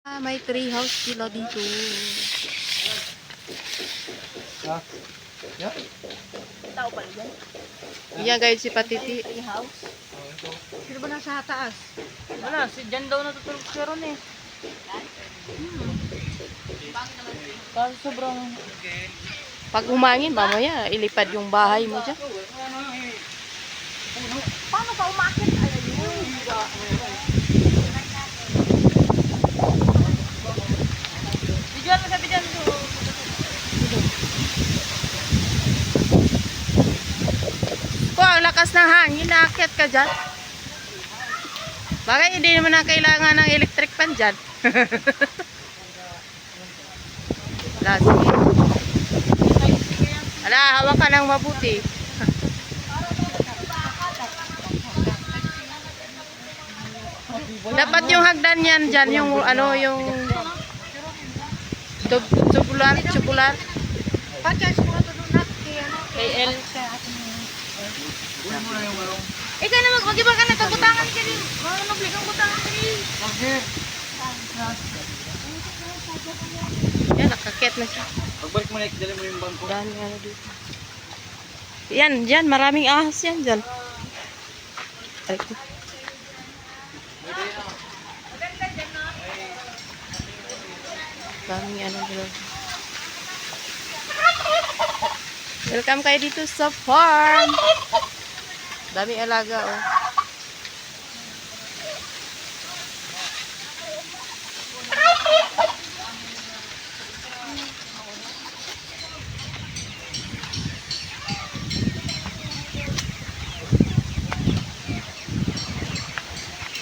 May tree house sila dito. Tao pala dyan. Yan guys, si Patiti. Tree house. Sino ba nasa taas? Wala, si dyan daw natutulog siya ron eh. Kasi sobrang... Pag umangin, mamaya ilipad yung bahay mo dyan. Paano ka umakit? Ayun. Bidyan mo sa bidyan mo. Kung ang lakas ng hangin, naakyat ka dyan. Bagay, hindi naman na kailangan ng electric fan dyan. Last. Ala, hawak ka ng mabuti. Dapat yung hagdan yan dyan, yung ano, yung tubular. KL. Ikaw na mag-iba ka na, kabutangan ka rin. Mga magligang butangan ka rin. Yan, nakakit na siya. Pagbalik mo na, dali mo yung bangko. Dami ano dito. Yan, dyan, maraming ahas yan dyan. Ay, ko. Daming ano dyan. Welcome kayo dito sa farm. Daming alaga, oh.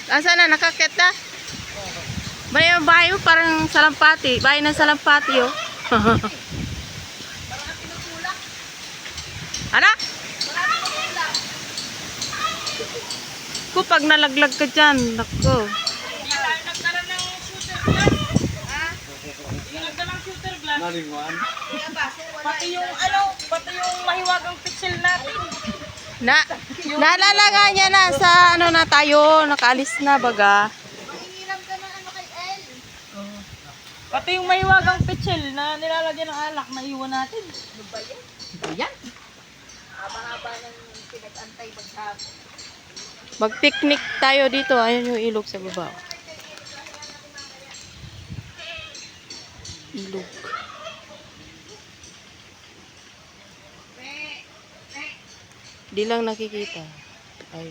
Asa na? Nakakit na? Ba yung bahay mo parang salampati. Bahay ng salampati, oh. Ano? Kung pag nalaglag ka dyan, nako. Hindi tayo nagdala ng shooter glass. Ha? Hindi nagdala ng shooter glass. Nalinguan. Pati yung pati yung mahiwagang pixel natin. Naalala nga niya na sa ano na tayo, nakaalis na baga. Pati yung mahiwagang pixel na nilalagyan ng alak na iwan natin. Ano ba yan? Ayan. Haba-haba ng pinag-antay maghapon. Mag-picnic tayo dito. Ayun yung ilog sa baba. Ilog. Di lang nakikita. Ay.